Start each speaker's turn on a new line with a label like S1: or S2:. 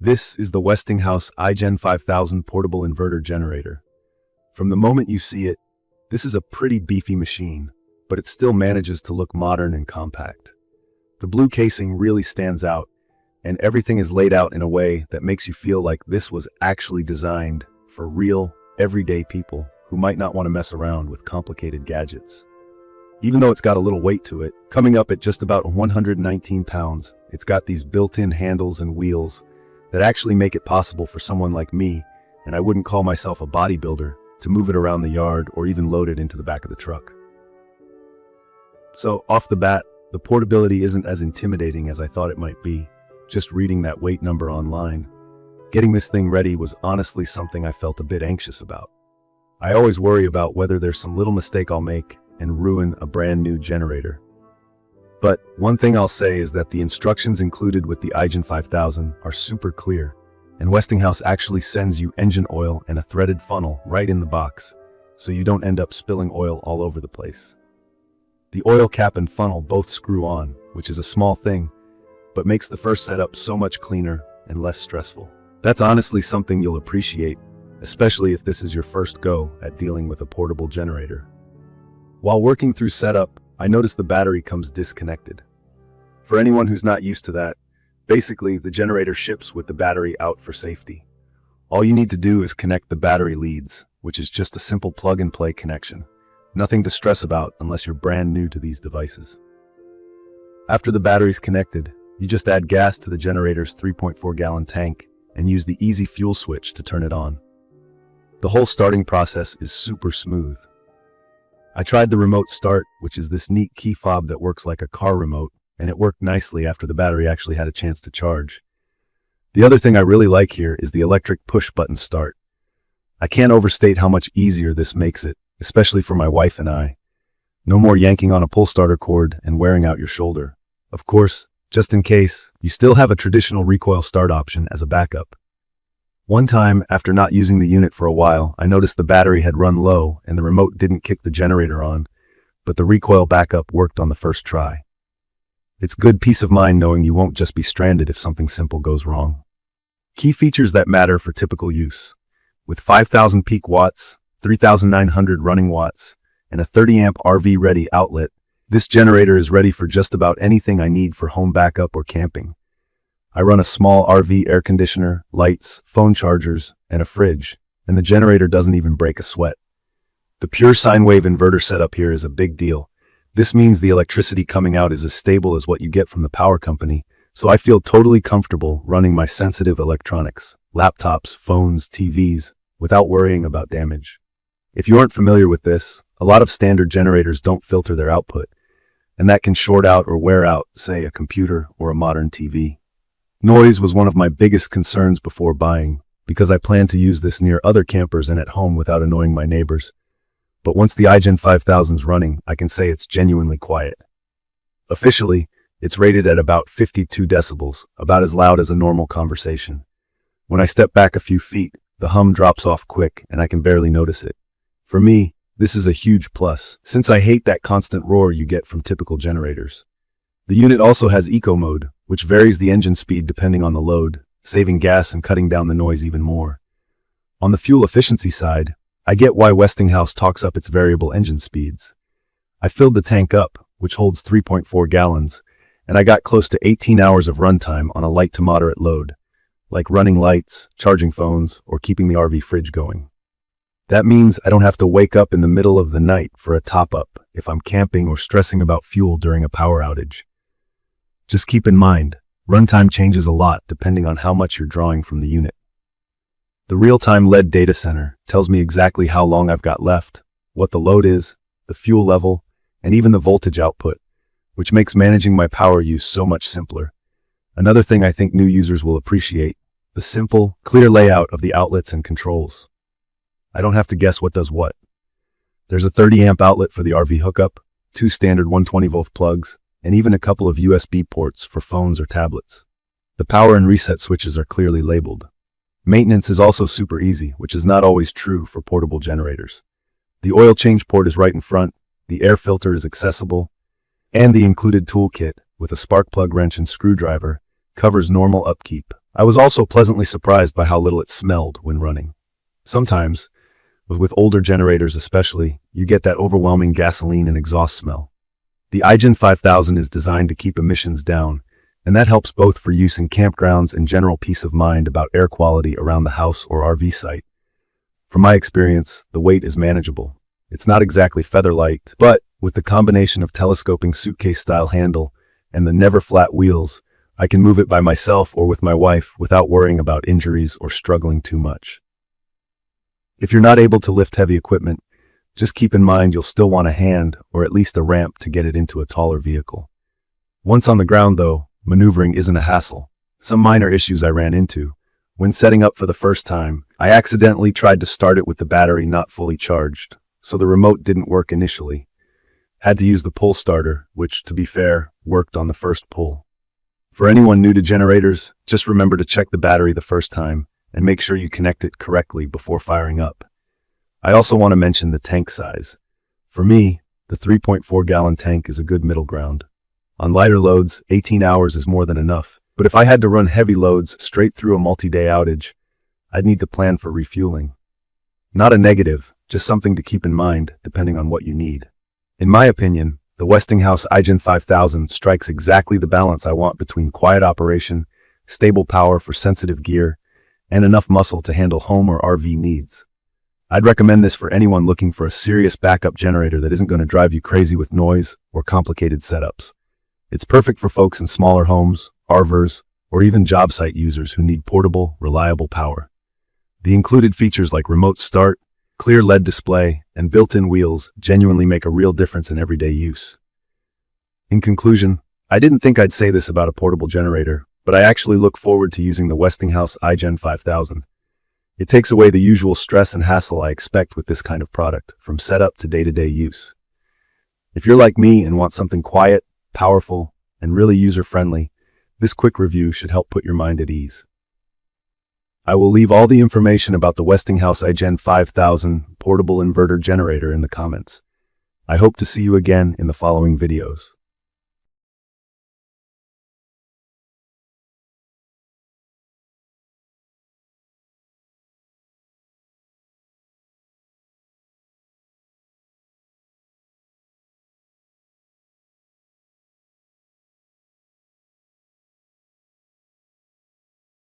S1: This is the Westinghouse iGen5000 portable inverter generator. From the moment you see it, this is a pretty beefy machine, but it still manages to look modern and compact. The blue casing really stands out, and everything is laid out in a way that makes you feel like this was actually designed for real, everyday people who might not want to mess around with complicated gadgets. Even though it's got a little weight to it, coming up at just about 119 pounds, it's got these built-in handles and wheels that actually make it possible for someone like me, and I wouldn't call myself a bodybuilder, to move it around the yard or even load it into the back of the truck. So, off the bat, the portability isn't as intimidating as I thought it might be, just reading that weight number online. Getting this thing ready was honestly something I felt a bit anxious about. I always worry about whether there's some little mistake I'll make and ruin a brand new generator. But one thing I'll say is that the instructions included with the iGen5000 are super clear, and Westinghouse actually sends you engine oil and a threaded funnel right in the box, so you don't end up spilling oil all over the place. The oil cap and funnel both screw on, which is a small thing, but makes the first setup so much cleaner and less stressful. That's honestly something you'll appreciate, especially if this is your first go at dealing with a portable generator. While working through setup, I noticed the battery comes disconnected. For anyone who's not used to that, basically the generator ships with the battery out for safety. All you need to do is connect the battery leads, which is just a simple plug-and-play connection. Nothing to stress about unless you're brand new to these devices. After the battery's connected, you just add gas to the generator's 3.4-gallon tank and use the easy fuel switch to turn it on. The whole starting process is super smooth. I tried the remote start, which is this neat key fob that works like a car remote, and it worked nicely after the battery actually had a chance to charge. The other thing I really like here is the electric push-button start. I can't overstate how much easier this makes it, especially for my wife and I. No more yanking on a pull starter cord and wearing out your shoulder. Of course, just in case, you still have a traditional recoil start option as a backup. One time, after not using the unit for a while, I noticed the battery had run low and the remote didn't kick the generator on, but the recoil backup worked on the first try. It's good peace of mind knowing you won't just be stranded if something simple goes wrong. Key features that matter for typical use. With 5,000 peak watts, 3,900 running watts, and a 30-amp RV-ready outlet, this generator is ready for just about anything I need for home backup or camping. I run a small RV air conditioner, lights, phone chargers, and a fridge, and the generator doesn't even break a sweat. The pure sine wave inverter setup here is a big deal. This means the electricity coming out is as stable as what you get from the power company, so I feel totally comfortable running my sensitive electronics, laptops, phones, TVs, without worrying about damage. If you aren't familiar with this, a lot of standard generators don't filter their output, and that can short out or wear out, say, a computer or a modern TV. Noise was one of my biggest concerns before buying, because I plan to use this near other campers and at home without annoying my neighbors. But once the iGen5000's running, I can say it's genuinely quiet. Officially, it's rated at about 52 decibels, about as loud as a normal conversation. When I step back a few feet, the hum drops off quick and I can barely notice it. For me, this is a huge plus, since I hate that constant roar you get from typical generators. The unit also has eco mode, which varies the engine speed depending on the load, saving gas and cutting down the noise even more. On the fuel efficiency side, I get why Westinghouse talks up its variable engine speeds. I filled the tank up, which holds 3.4 gallons, and I got close to 18 hours of runtime on a light to moderate load, like running lights, charging phones, or keeping the RV fridge going. That means I don't have to wake up in the middle of the night for a top-up if I'm camping or stressing about fuel during a power outage. Just keep in mind, runtime changes a lot depending on how much you're drawing from the unit. The real-time LED data center tells me exactly how long I've got left, what the load is, the fuel level, and even the voltage output, which makes managing my power use so much simpler. Another thing I think new users will appreciate, the simple, clear layout of the outlets and controls. I don't have to guess what does what. There's a 30-amp outlet for the RV hookup, 2 standard 120-volt plugs, and even a couple of USB ports for phones or tablets. The power and reset switches are clearly labeled. Maintenance is also super easy, which is not always true for portable generators. The oil change port is right in front, the air filter is accessible, and the included toolkit, with a spark plug wrench and screwdriver, covers normal upkeep, I was also pleasantly surprised by how little it smelled when running. Sometimes, with older generators especially, you get that overwhelming gasoline and exhaust smell. The iGen5000 is designed to keep emissions down, and that helps both for use in campgrounds and general peace of mind about air quality around the house or RV site. From my experience, the weight is manageable. It's not exactly feather-light, but with the combination of telescoping suitcase-style handle and the never-flat wheels, I can move it by myself or with my wife without worrying about injuries or struggling too much. If you're not able to lift heavy equipment, just keep in mind you'll still want a hand or at least a ramp to get it into a taller vehicle. Once on the ground, though, maneuvering isn't a hassle. Some minor issues I ran into. When setting up for the first time, I accidentally tried to start it with the battery not fully charged, so the remote didn't work initially. Had to use the pull starter, which, to be fair, worked on the first pull. For anyone new to generators, just remember to check the battery the first time and make sure you connect it correctly before firing up. I also want to mention the tank size. For me, the 3.4-gallon tank is a good middle ground. On lighter loads, 18 hours is more than enough, but if I had to run heavy loads straight through a multi-day outage, I'd need to plan for refueling. Not a negative, just something to keep in mind depending on what you need. In my opinion, the Westinghouse iGen5000 strikes exactly the balance I want between quiet operation, stable power for sensitive gear, and enough muscle to handle home or RV needs. I'd recommend this for anyone looking for a serious backup generator that isn't going to drive you crazy with noise or complicated setups. It's perfect for folks in smaller homes, RVers, or even job site users who need portable, reliable power. The included features like remote start, clear LED display, and built-in wheels genuinely make a real difference in everyday use. In conclusion, I didn't think I'd say this about a portable generator, but I actually look forward to using the Westinghouse iGen5000. It takes away the usual stress and hassle I expect with this kind of product, from setup to day-to-day use. If you're like me and want something quiet, powerful, and really user-friendly, this quick review should help put your mind at ease. I will leave all the information about the Westinghouse iGen5000 portable inverter generator in the comments. I hope to see you again in the following videos.